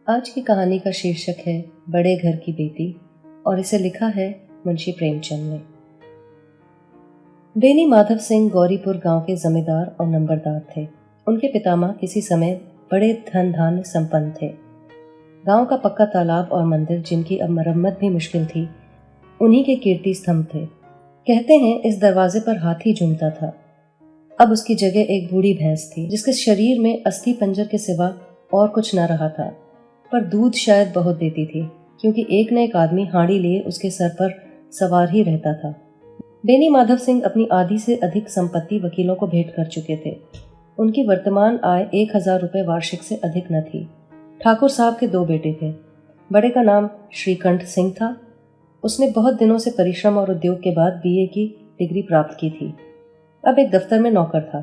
आज की कहानी का शीर्षक है बड़े घर की बेटी और इसे लिखा है मुंशी प्रेमचंद ने। बेनी माधव सिंह गौरीपुर गांव के जमींदार और नंबरदार थे। उनके पितामह किसी समय बड़े धन धान्य संपन्न थे। गांव का पक्का तालाब और मंदिर, जिनकी अब मरम्मत भी मुश्किल थी, उन्हीं के कीर्ति स्तंभ थे। कहते हैं इस दरवाजे पर हाथी झूमता था। अब उसकी जगह एक बूढ़ी भैंस थी, जिसके शरीर में अस्थि पंजर के सिवा और कुछ न रहा था, पर दूध शायद बहुत देती थी, क्योंकि एक न एक आदमी हांडी लिए उसके सर पर सवार ही रहता था। बेनी माधव सिंह अपनी आधी से अधिक संपत्ति वकीलों को भेंट कर चुके थे। उनकी वर्तमान आय 1000 रुपये वार्षिक से अधिक न थी। ठाकुर साहब के 2 बेटे थे। बड़े का नाम श्रीकंठ सिंह था। उसने बहुत दिनों से परिश्रम और उद्योग के बाद BA की डिग्री प्राप्त की थी। अब एक दफ्तर में नौकर था।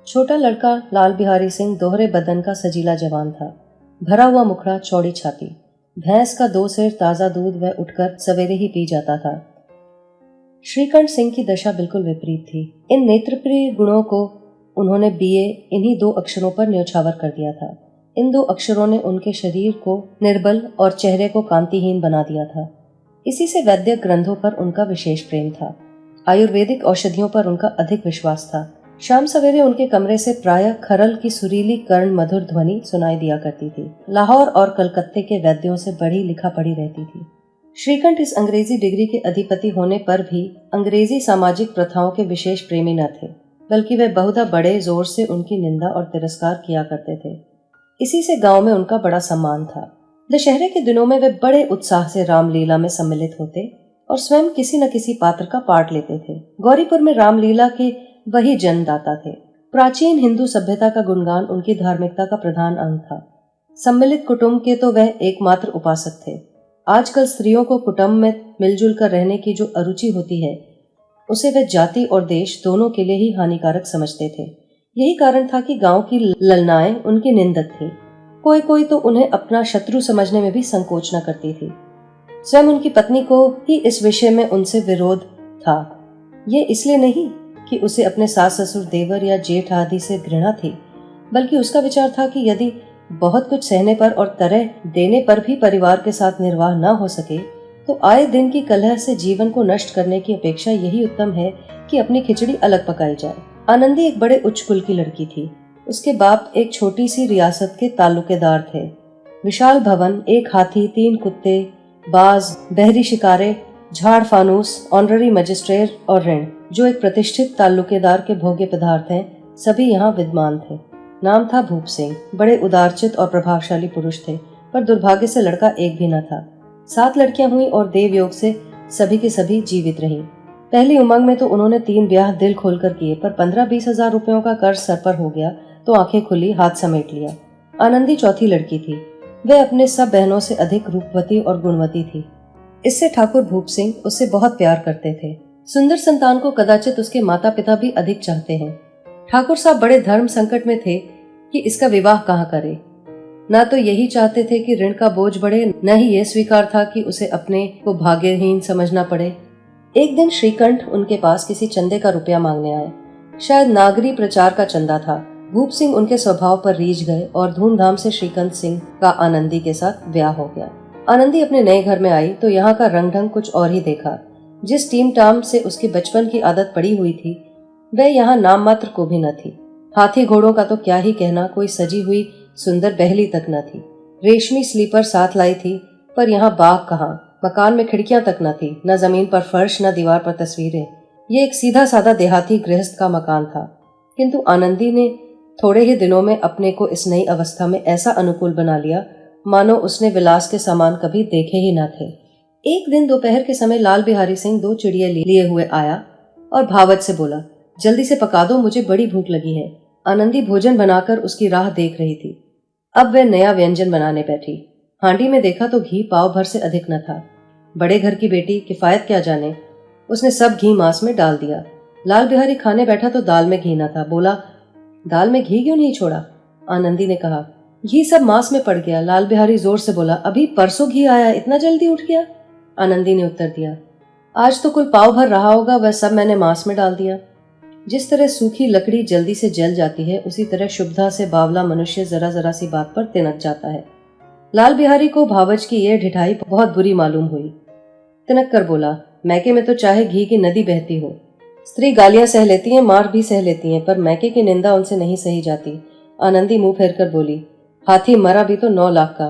छोटा लड़का लाल बिहारी सिंह दोहरे बदन का सजीला जवान था। भरा हुआ मुखड़ा, चौड़ी छाती, भैंस का 2 सेर ताजा दूध वह उठकर सवेरे ही पी जाता था। श्रीकंठ सिंह की दशा बिल्कुल विपरीत थी। इन नेत्रप्रिय गुणों को उन्होंने BA इन्हीं 2 अक्षरों पर न्योछावर कर दिया था। इन 2 अक्षरों ने उनके शरीर को निर्बल और चेहरे को कांतिहीन बना दिया था। इसी से वैद्य ग्रंथों पर उनका विशेष प्रेम था। आयुर्वेदिक औषधियों पर उनका अधिक विश्वास था। शाम सवेरे उनके कमरे से प्रायः खरल की सुरीली कर्ण मधुर ध्वनि सुनाई दिया करती थी। लाहौर और कलकत्ते के वैद्यों से बड़ी लिखा पढ़ी रहती थी। श्रीकंठ इस अंग्रेजी डिग्री के अधिपति होने पर भी अंग्रेजी सामाजिक प्रथाओं के विशेष प्रेमी न थे, बल्कि वे बहुधा बड़े जोर से उनकी निंदा और तिरस्कार किया करते थे। इसी से गांव में उनका बड़ा सम्मान था। दशहरे के दिनों में वे बड़े उत्साह से रामलीला में सम्मिलित होते और स्वयं किसी न किसी पात्र का पाठ लेते थे। गौरीपुर में रामलीला के वही जन्मदाता थे। प्राचीन हिंदू सभ्यता का गुणगान उनकी धार्मिकता का प्रधान अंग था। सम्मिलित कुटुंब के तो वह एकमात्र उपासक थे। आजकल स्त्रियों को कुटुंब में मिलजुल कर रहने की जो अरुचि होती है, उसे वे जाति और देश दोनों के लिए ही हानिकारक समझते थे। यही कारण था कि गांव की ललनाएं उनकी निंदक थी। कोई कोई तो उन्हें अपना शत्रु समझने में भी संकोच न करती थी। स्वयं उनकी पत्नी को ही इस विषय में उनसे विरोध था। ये इसलिए नहीं कि उसे अपने सास ससुर, देवर या जेठ आदि से घृणा थी, बल्कि उसका विचार था कि यदि बहुत कुछ सहने पर और तरह देने पर भी परिवार के साथ निर्वाह न हो सके, तो आए दिन की कलह से जीवन को नष्ट करने की अपेक्षा यही उत्तम है कि अपनी खिचड़ी अलग पकाई जाए। आनंदी एक बड़े उच्च कुल की लड़की थी। उसके बाप एक छोटी सी रियासत के ताल्लुकेदार थे। विशाल भवन, 1 हाथी, 3 कुत्ते, बाज, बहरी शिकारे, झाड़ फानूस, ऑनररी मजिस्ट्रेट और ऋण, जो एक प्रतिष्ठित ताल्लुकेदार के भोग्य पदार्थ हैं, सभी यहाँ विद्यमान थे। नाम था भूप सिंह। बड़े उदारचित और प्रभावशाली पुरुष थे, पर दुर्भाग्य से लड़का एक भी न था। 7 लड़कियां हुई और देवयोग से सभी के सभी जीवित रहीं। पहली उमंग में तो उन्होंने 3 ब्याह दिल खोलकर किए, पर 15-20 हजार रुपयों का कर्ज सर पर हो गया तो आंखें खुली, हाथ समेट लिया। आनंदी चौथी लड़की थी। वह अपने सब बहनों से अधिक रूपवती और गुणवती थी। इससे ठाकुर भूप सिंह उससे बहुत प्यार करते थे। सुंदर संतान को कदाचित उसके माता पिता भी अधिक चाहते हैं। ठाकुर साहब बड़े धर्म संकट में थे कि इसका विवाह कहाँ करे। न तो यही चाहते थे कि ऋण का बोझ बढ़े, न ही यह स्वीकार था कि उसे अपने को भाग्यहीन समझना पड़े। एक दिन श्रीकंठ उनके पास किसी चंदे का रुपया मांगने आए। शायद नागरी प्रचार का चंदा था। भूप सिंह उनके स्वभाव पर रीझ गए और धूमधाम से श्रीकंठ सिंह का आनंदी के साथ ब्याह हो गया। आनंदी अपने नए घर में आई तो यहाँ का रंग ढंग कुछ और ही देखा। जिस टीम टाम से उसकी बचपन की आदत पड़ी हुई थी, वह यहाँ नाम मात्र को भी न थी। हाथी घोड़ों का तो क्या ही कहना, कोई सजी हुई सुंदर बहली तक न थी। रेशमी स्लीपर साथ लाई थी, पर यहाँ बाग कहाँ। मकान में खिड़कियां तक न थी, न जमीन पर फर्श, न दीवार पर तस्वीरें। ये एक सीधा साधा देहाती गृहस्थ का मकान था। किंतु आनंदी ने थोड़े ही दिनों में अपने को इस नई अवस्था में ऐसा अनुकूल बना लिया मानो उसने विलास के सामान कभी देखे ही न थे। एक दिन दोपहर के समय लाल बिहारी सिंह 2 चिड़िया लिए हुए आया और भावत से बोला, जल्दी से पका दो, मुझे बड़ी भूख लगी है। आनंदी भोजन बनाकर उसकी राह देख रही थी। अब वह नया व्यंजन बनाने बैठी। हांडी में देखा तो घी पाव भर से अधिक न था। बड़े घर की बेटी किफायत क्या जाने, उसने सब घी मांस में डाल दिया। लाल बिहारी खाने बैठा तो दाल में घी न था। बोला, दाल में घी क्यों नहीं छोड़ा? आनंदी ने कहा, घी सब मांस में पड़ गया। लाल बिहारी जोर से बोला, अभी परसों घी आया, इतना जल्दी उठ गया? आनंदी ने उत्तर दिया, आज तो कुल पाव भर रहा होगा, वह सब मैंने मांस में डाल दिया। जिस तरह सूखी लकड़ी जल्दी से जल जाती है, उसी तरह शुभदा से बावला मनुष्य जरा जरा सी बात पर तिनक जाता है। लाल बिहारी को भावच की यह ढिठाई बहुत बुरी मालूम हुई। तिनक कर बोला, मैके में तो चाहे घी की नदी बहती हो, स्त्री गालियां सह लेती हैं, मार भी सह लेती हैं, पर मैके की निंदा उनसे नहीं सही जाती। आनंदी मुंह फेर कर बोली, हाथी मरा भी तो 9 लाख का,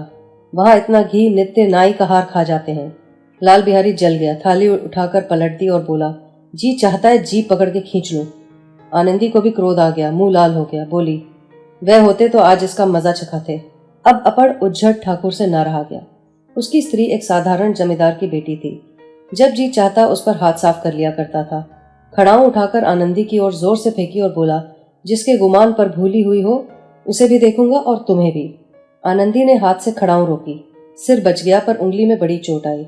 वहां इतना घी नित्य नाई का हार खा जाते हैं। लाल बिहारी जल गया, थाली उठाकर पलट दी और बोला, जी चाहता है जीप पकड़ के खींच लूं। आनंदी को भी क्रोध आ गया, मुंह लाल हो गया, बोली, वह होते तो आज इसका मजा चखाते। अब अपड़ उज्झट ठाकुर से न रहा गया। उसकी स्त्री एक साधारण जमींदार की बेटी थी। जब जी चाहता उस पर हाथ साफ कर लिया करता था। खड़ाऊ उठाकर आनंदी की ओर जोर से फेंकी और बोला, जिसके गुमान पर भूली हुई हो उसे भी देखूंगा और तुम्हें भी। आनंदी ने हाथ से खड़ाऊ रोकी। सिर बच गया पर उंगली में बड़ी चोट आई।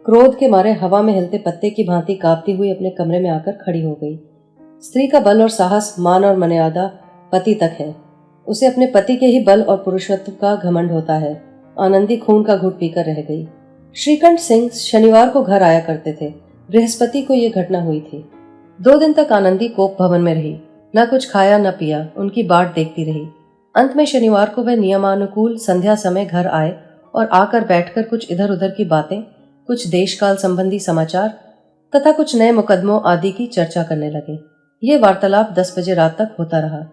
क्रोध के मारे हवा में हिलते पत्ते की भांति कांपती हुई अपने कमरे में आकर खड़ी हो गई। स्त्री का बल और साहस, मान और मर्यादा पति तक है। उसे अपने पति के ही बल और पुरुषत्व का घमंड होता है। आनंदी खून का घूंट पीकर रह गई। श्रीकंठ सिंह शनिवार को घर आया करते थे। बृहस्पति को यह घटना हुई थी। 2 दिन तक आनंदी कोप भवन में रही। न कुछ खाया न पिया, उनकी बाट देखती रही। अंत में शनिवार को वह नियमानुकूल संध्या समय घर आए और आकर बैठकर कुछ इधर उधर की बातें, कुछ देशकाल संबंधी समाचार तथा कुछ नए मुकदमों आदि की चर्चा करने लगे। ये वार्तालाप 10 बजे रात तक होता रहा।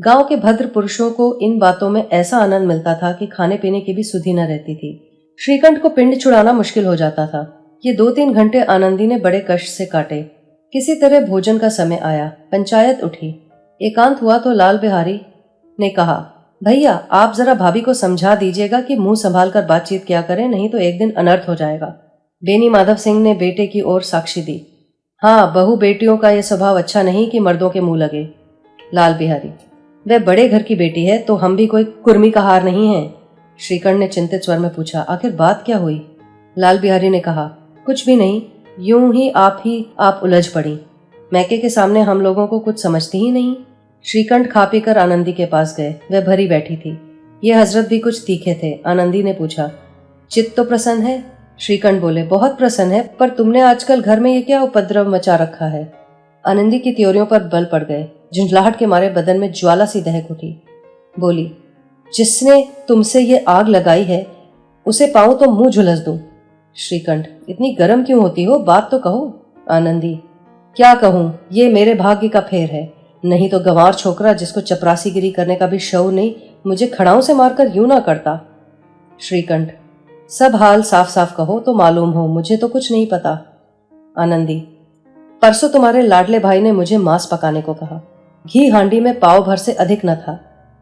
गांव के भद्र पुरुषों को इन बातों में ऐसा आनंद मिलता था कि खाने पीने की भी सुधि न रहती थी। श्रीकंठ को पिंड छुड़ाना मुश्किल हो जाता था। ये 2-3 घंटे आनंदी ने बड़े कष्ट से काटे। किसी तरह भोजन का समय आया, पंचायत उठी। एकांत हुआ तो लाल बिहारी ने कहा, भैया आप जरा भाभी को समझा दीजिएगा कि मुंह संभाल कर बातचीत किया करें, नहीं तो एक दिन अनर्थ हो जाएगा। बेनी माधव सिंह ने बेटे की ओर साक्षी दी। हाँ, बहू बेटियों का यह स्वभाव अच्छा नहीं कि मर्दों के मुंह लगे। लाल बिहारी, वह बड़े घर की बेटी है तो हम भी कोई कुर्मी का हार नहीं है। श्रीकंठ ने चिंतित स्वर में पूछा, आखिर बात क्या हुई? लाल बिहारी ने कहा, कुछ भी नहीं, यूं ही आप उलझ पड़ी। मैके के सामने हम लोगों को कुछ समझती ही नहीं। श्रीकंठ खा पी कर आनंदी के पास गए। वह भरी बैठी थी। ये हजरत भी कुछ तीखे थे। आनंदी ने पूछा, चित्त तो प्रसन्न है? श्रीकंठ बोले, बहुत प्रसन्न है, पर तुमने आजकल घर में ये क्या उपद्रव मचा रखा है? आनंदी की त्योरियों पर बल पड़ गए। झुंझलाहट के मारे बदन में ज्वाला सी दहक उठी। बोली, जिसने तुमसे ये आग लगाई है उसे पाऊं तो मुंह झुलस दूं। श्रीकंठ, इतनी गर्म क्यों होती हो, बात तो कहो। आनंदी, क्या कहूं, ये मेरे भाग्य का फेर है, नहीं तो गंवार छोकरा जिसको चपरासीगिरी करने का भी शौर नहीं मुझे खड़ाऊ से मारकर यूं ना करता। श्रीकंठ, सब हाल साफ साफ कहो तो मालूम हो, मुझे तो कुछ नहीं पता। आनंदी, परसों तुम्हारे लाडले भाई ने मुझे मांस पकाने को कहा। घी हांडी में पाव भर से अधिक न था,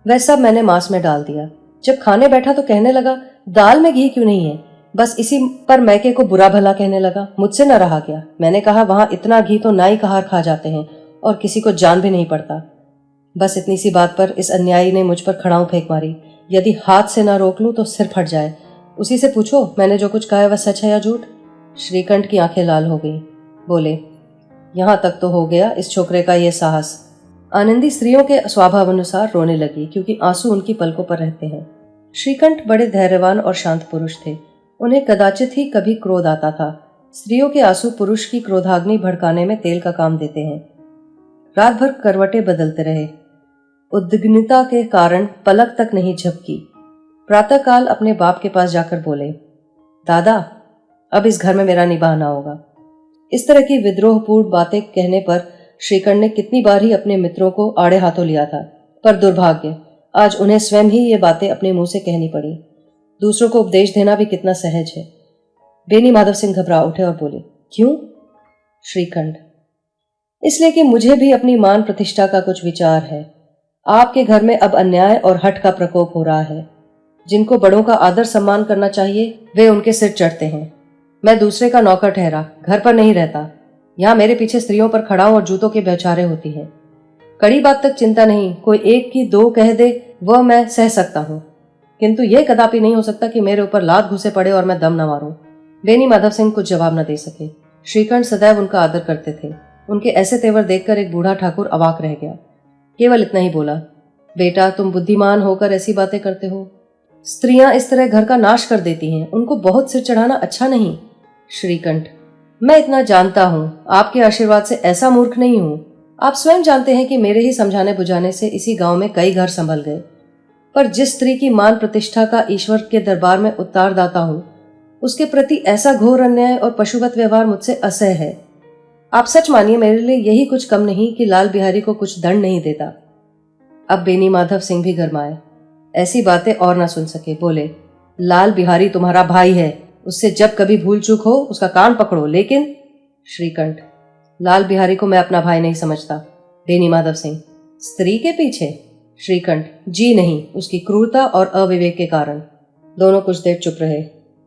वह सब मैंने मांस में डाल दिया। जब खाने बैठा तो कहने लगा, दाल में घी क्यों नहीं है? बस इसी पर मैके को बुरा भला कहने लगा। मुझसे न रहा गया। मैंने कहा, वहां इतना घी तो नाई का हार खा जाते हैं और किसी को जान भी नहीं पड़ता। बस इतनी सी बात पर इस अन्यायी ने मुझ पर खड़ाऊ फेंक मारी। यदि हाथ से न रोक लूं तो सिर फट जाए। उसी से पूछो मैंने जो कुछ कहा है वह सच है या झूठ। श्रीकंठ की आंखें लाल हो गई। बोले, यहां तक तो हो गया इस छोकरे का ये साहस। आनंदी स्त्रियों के स्वभाव अनुसार रोने लगी, क्योंकि आंसू उनकी पलकों पर रहते हैं। श्रीकंठ बड़े धैर्यवान और शांत पुरुष थे। उन्हें कदाचित ही कभी क्रोध आता था। स्त्रियों के आंसू पुरुष की क्रोधाग्नि भड़काने में तेल का काम देते हैं। रात भर करवटें बदलते रहे। उद्विग्नता के कारण पलक तक नहीं झपकी। प्रातःकाल अपने बाप के पास जाकर बोले, दादा, अब इस घर में मेरा निभाना होगा। इस तरह की विद्रोहपूर्ण बातें कहने पर श्रीकंठ ने कितनी बार ही अपने मित्रों को आड़े हाथों लिया था, पर दुर्भाग्य आज उन्हें स्वयं ही ये बातें अपने मुंह से कहनी पड़ी। दूसरों को उपदेश देना भी कितना सहज है। बेनी माधव सिंह घबरा उठे और बोले, क्यों? श्रीकंठ, इसलिए कि मुझे भी अपनी मान प्रतिष्ठा का कुछ विचार है। आपके घर में अब अन्याय और हठ का प्रकोप हो रहा है। जिनको बड़ों का आदर सम्मान करना चाहिए वे उनके सिर चढ़ते हैं। मैं दूसरे का नौकर ठहरा, घर पर नहीं रहता। यहाँ मेरे पीछे स्त्रियों पर खड़ाऊ और जूतों के बौछारें होती हैं। कड़ी बात तक चिंता नहीं, कोई एक की दो कह दे वह मैं सह सकता हूँ, किंतु यह कदापि नहीं हो सकता कि मेरे ऊपर लात घुसे पड़े और मैं दम न मारूं। बेनी माधव सिंह कुछ जवाब न दे सके। श्रीकंठ सदैव उनका आदर करते थे। उनके ऐसे तेवर देखकर एक बूढ़ा ठाकुर अवाक रह गया। केवल इतना ही बोला, बेटा तुम बुद्धिमान होकर ऐसी बातें करते हो। स्त्रियां इस तरह घर का नाश कर देती हैं, उनको बहुत सिर चढ़ाना अच्छा नहीं। श्रीकंठ, मैं इतना जानता हूँ, आपके आशीर्वाद से ऐसा मूर्ख नहीं हूँ। आप स्वयं जानते हैं कि मेरे ही समझाने बुझाने से इसी गांव में कई घर संभल गए। पर जिस स्त्री की मान प्रतिष्ठा का ईश्वर के दरबार में उत्तरदाता हूँ, उसके प्रति ऐसा घोर अन्याय और पशुवत व्यवहार मुझसे असह्य है। आप सच मानिए, मेरे लिए यही कुछ कम नहीं कि लाल बिहारी को कुछ दंड नहीं देता। अब बेनी माधव सिंह भी गरमाए, ऐसी बातें और ना सुन सके। बोले, लाल बिहारी तुम्हारा भाई है, उससे जब कभी भूल चूक हो उसका कान पकड़ो। लेकिन श्रीकंठ, लाल बिहारी को मैं अपना भाई नहीं समझता। बेनी माधव सिंह, स्त्री के पीछे? श्रीकंठ, जी नहीं, उसकी क्रूरता और अविवेक के कारण। दोनों कुछ देर चुप रहे।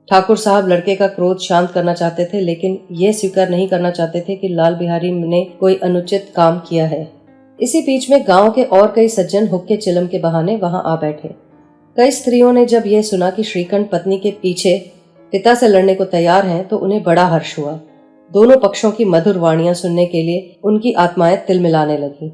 ठाकुर साहब लड़के का क्रोध शांत करना चाहते थे, लेकिन ये स्वीकार नहीं करना चाहते थे कि लाल बिहारी ने कोई अनुचित काम किया है। इसी बीच में गांव के और कई सज्जन हुक्के चिलम के बहाने वहां आ बैठे। कई स्त्रियों ने जब यह सुना कि श्रीकंठ पत्नी के पीछे पिता से लड़ने को तैयार हैं, तो उन्हें बड़ा हर्ष हुआ। दोनों पक्षों की मधुर वाणियां सुनने के लिए उनकी आत्माएं तिलमिलाने लगी।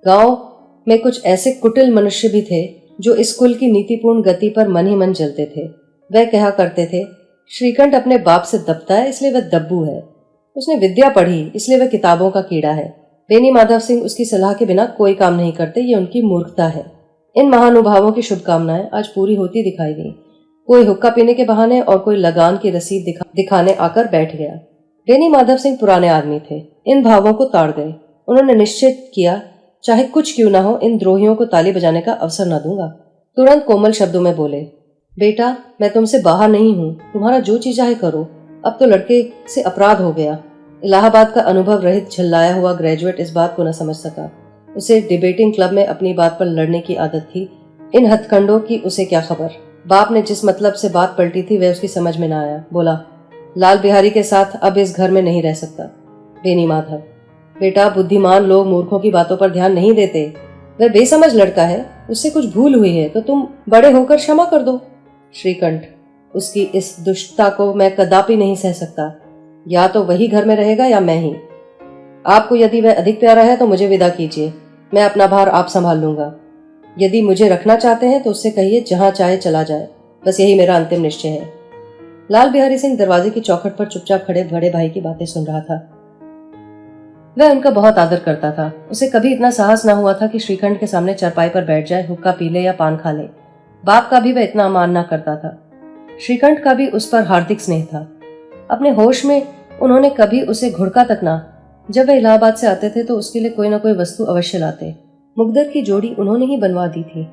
गांव में कुछ ऐसे कुटिल मनुष्य भी थे जो इस कुल की नीतिपूर्ण गति पर मन ही मन चलते थे। वह कहा करते थे, श्रीकंठ अपने बाप से दबता है इसलिए वह दब्बू है, उसने विद्या पढ़ी इसलिए वह किताबों का कीड़ा है। बेनी माधव सिंह उसकी सलाह के बिना कोई काम नहीं करते, ये उनकी मूर्खता है। इन महानुभावों की शुभकामनाएं आज पूरी होती दिखाई दी। कोई हुक्का पीने के बहाने और कोई लगान की रसीद दिखाने आकर बैठ गया। बेनी माधव सिंह पुराने आदमी थे, इन भावों को ताड़ गए। उन्होंने निश्चित किया, चाहे कुछ क्यों ना हो, इन द्रोहियों को ताली बजाने का अवसर न दूंगा। तुरंत कोमल शब्दों में बोले, बेटा मैं तुमसे बाहर नहीं हूँ, तुम्हारा जो चीज चाहे करो। अब तो लड़के से अपराध हो गया। इलाहाबाद का अनुभव रहित झल्लाया हुआ ग्रेजुएट इस बात को न समझ सका। उसे डिबेटिंग क्लब में अपनी बात पर लड़ने की आदत थी। इन हथकंडों की उसे क्या खबर। बाप ने जिस मतलब से बात पलटी थी वह उसकी समझ में न आया। बोला, लाल बिहारी के साथ अब इस घर में नहीं रह सकता। बेनी माधव, बेटा बुद्धिमान लोग मूर्खों की बातों पर ध्यान नहीं देते। वह बेसमझ लड़का है, उससे कुछ भूल हुई है तो तुम बड़े होकर क्षमा कर दो। श्रीकंठ, उसकी इस दुष्टता को मैं कदापि नहीं सह सकता। या तो वही घर में रहेगा या मैं ही। आपको यदि वह अधिक प्यारा है तो मुझे विदा कीजिए, मैं अपना भार आप संभाल लूंगा। यदि मुझे रखना चाहते हैं तो उससे कहिए जहां चाहे चला जाए, बस यही मेरा अंतिम निश्चय है। लाल बिहारी सिंह दरवाजे की चौखट पर चुपचाप खड़े बड़े भाई की बातें सुन रहा था। वह उनका बहुत आदर करता था। उसे कभी इतना साहस न हुआ था कि श्रीकंठ के सामने चारपाई पर बैठ जाए, हुक्का पी ले या पान खा ले। बाप का भी वह इतना अमान न करता था। श्रीकंठ का भी उस पर हार्दिक स्नेह था। अपने होश में उन्होंने कभी उसे घुड़का तक ना। जब वह इलाहाबाद से आते थे तो उसके लिए कोई न कोई वस्तु अवश्य लाते। मुकद्दर की जोड़ी उन्होंने ही बनवा दी थी।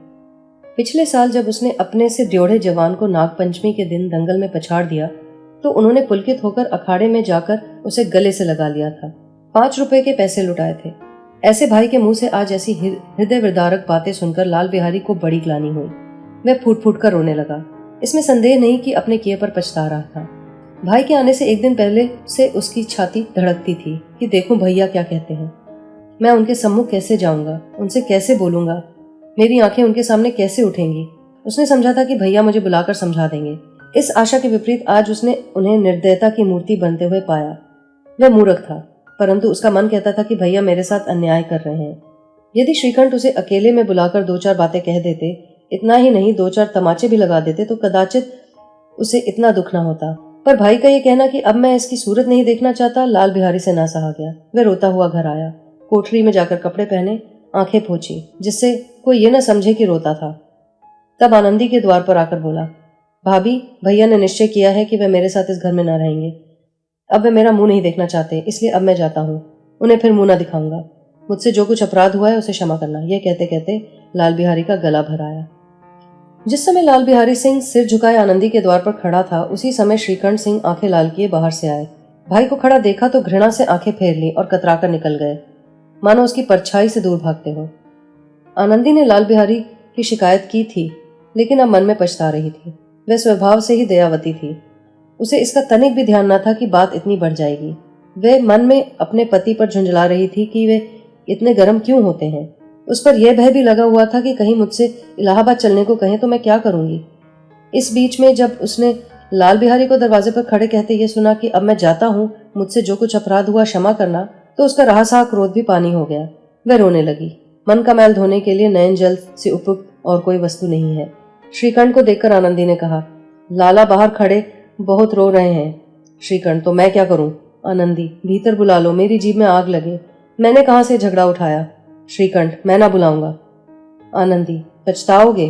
पिछले साल जब उसने अपने से ड्योढ़े जवान को नागपंचमी के दिन दंगल में पछाड़ दिया तो उन्होंने पुलकित होकर अखाड़े में जाकर उसे गले से लगा लिया था। 5 रुपए के पैसे लुटाए थे। ऐसे भाई के मुंह से आज ऐसी हृदय विदारक बातें सुनकर लाल बिहारी को बड़ी ग्लानि हुई। वह फूट फूट कर रोने लगा। इसमें संदेह नहीं कि अपने किए पर पछता रहा था। भाई के आने से एक दिन पहले से उसकी छाती धड़कती थी कि देखूं भैया क्या कहते हैं। मैं उनके सम्मुख कैसे जाऊंगा, उनसे कैसे बोलूंगा, मेरी आंखें उनके सामने कैसे उठेंगी। उसने समझा था कि भैया मुझे बुलाकर समझा देंगे। इस आशा के विपरीत आज उसने उन्हें निर्दयता की मूर्ति बनते हुए पाया। वह मूर्ख था, परंतु उसका मन कहता था कि भैया मेरे साथ अन्याय कर रहे हैं। यदि श्रीकंठ उसे अकेले में बुलाकर 2-4 बातें कह देते, इतना ही नहीं 2-4 तमाचे भी लगा देते, तो कदाचित उसे इतना दुख न होता। पर भाई का ये कहना कि अब मैं इसकी सूरत नहीं देखना चाहता, लाल बिहारी से ना सहा गया। वह रोता हुआ घर आया। कोठरी में जाकर कपड़े पहने, आंखें पोंछी, जिससे कोई ये न समझे कि रोता था। तब आनंदी के द्वार पर आकर बोला, भाभी, भैया ने निश्चय किया है कि वे मेरे साथ इस घर में न रहेंगे। अब वे मेरा मुंह नहीं देखना चाहते, इसलिए अब मैं जाता हूँ। उन्हें फिर मुंह न दिखाऊंगा। मुझसे जो कुछ अपराध हुआ है उसे क्षमा करना। यह कहते कहते लाल बिहारी का गला भर आया। जिस समय लाल बिहारी सिंह सिर झुकाए आनंदी के द्वार पर खड़ा था, उसी समय श्रीकंठ सिंह आंखें लाल किए बाहर से आए। भाई को खड़ा देखा तो घृणा से आंखें फेर ली और कतराकर निकल गए, मानो उसकी परछाई से दूर भागते हो। आनंदी ने लाल बिहारी की शिकायत की थी, लेकिन अब मन में पछता रही थी। वह स्वभाव से ही दयावती थी। उसे इसका तनिक भी ध्यान न था कि बात इतनी बढ़ जाएगी। वह मन में अपने पति पर झुंझला रही थी कि वे इतने गर्म क्यों होते हैं। उस पर यह भय भी लगा हुआ था कि कहीं मुझसे इलाहाबाद चलने को कहें तो मैं क्या करूंगी। इस बीच में जब उसने लाल बिहारी को दरवाजे पर खड़े कहते ये सुना कि अब मैं जाता हूँ, मुझसे जो कुछ अपराध हुआ क्षमा करना, तो उसका रहा क्रोध भी पानी हो गया। वह रोने लगी। मन का मैल धोने के लिए नयन जल से उपयुक्त और कोई वस्तु नहीं है। श्रीकंठ को देखकर आनंदी ने कहा, लाला बाहर खड़े बहुत रो रहे हैं। श्रीकंठ, तो मैं क्या करूं? आनंदी, भीतर बुला लो, मेरी जीभ में आग लगे। मैंने कहां से झगड़ा उठाया? श्रीकंठ, मैं ना बुलाऊंगा। आनंदी, पछताओगे?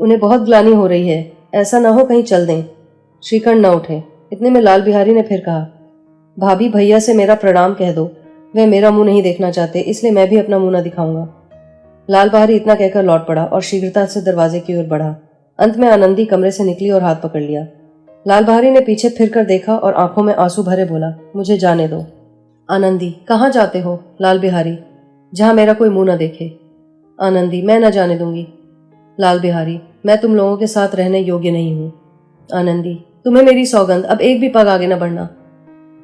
उन्हें बहुत ग्लानि हो रही है, ऐसा ना हो कहीं चल दें। श्रीकंठ न उठे। इतने में लाल बिहारी ने फिर कहा, भाभी भैया से मेरा प्रणाम कह दो, वे मेरा मुंह नहीं देखना चाहते, इसलिए मैं भी अपना मुंह न दिखाऊंगा। लाल बिहारी इतना कहकर लौट पड़ा और शीघ्रता से दरवाजे की ओर बढ़ा। अंत में आनंदी कमरे से निकली और हाथ पकड़ लिया। लाल बिहारी ने पीछे फिरकर देखा और आंखों में आंसू भरे बोला, मुझे जाने दो। आनंदी, कहाँ जाते हो? लाल बिहारी, जहां मेरा कोई मुंह न देखे। आनंदी, मैं न जाने दूंगी। लाल बिहारी, मैं तुम लोगों के साथ रहने योग्य नहीं हूं। आनंदी, तुम्हें मेरी सौगंध, अब एक भी पग आगे न बढ़ना।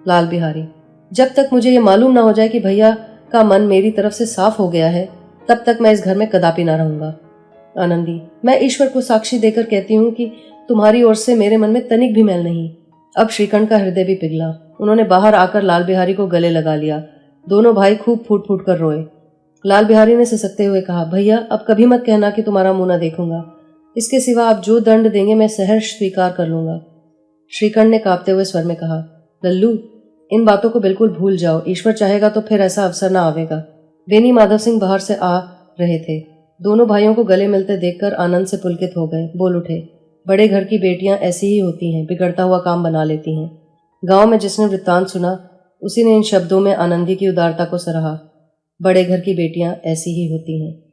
लाल बिहारी, जब तक मुझे ये मालूम ना हो जाए कि भैया का मन मेरी तरफ से साफ हो गया है, तब तक मैं इस घर में कदापि ना रहूंगा। आनंदी, मैं ईश्वर को साक्षी देकर कहती हूँ कि तुम्हारी ओर से मेरे मन में तनिक भी मैल नहीं। अब श्रीकंठ का हृदय भी पिघला। उन्होंने बाहर आकर लाल बिहारी को गले लगा लिया। दोनों भाई खूब फूट फूट कर रोए। लाल बिहारी ने सिसकते हुए कहा, भैया अब कभी मत कहना कि तुम्हारा मुंह न देखूंगा। इसके सिवा आप जो दंड देंगे मैं सहर्ष स्वीकार कर लूंगा। श्रीकंठ ने कांपते हुए स्वर में कहा, लल्लू, इन बातों को बिल्कुल भूल जाओ। ईश्वर चाहेगा तो फिर ऐसा अवसर ना आवेगा। बेनी माधव सिंह बाहर से आ रहे थे। दोनों भाइयों को गले मिलते देखकर आनंद से पुलकित हो गए। बोल उठे, बड़े घर की बेटियां ऐसी ही होती हैं, बिगड़ता हुआ काम बना लेती हैं। गांव में जिसने वृत्तांत सुना उसी ने इन शब्दों में आनंदी की उदारता को सराहा। बड़े घर की बेटियां ऐसी ही होती हैं।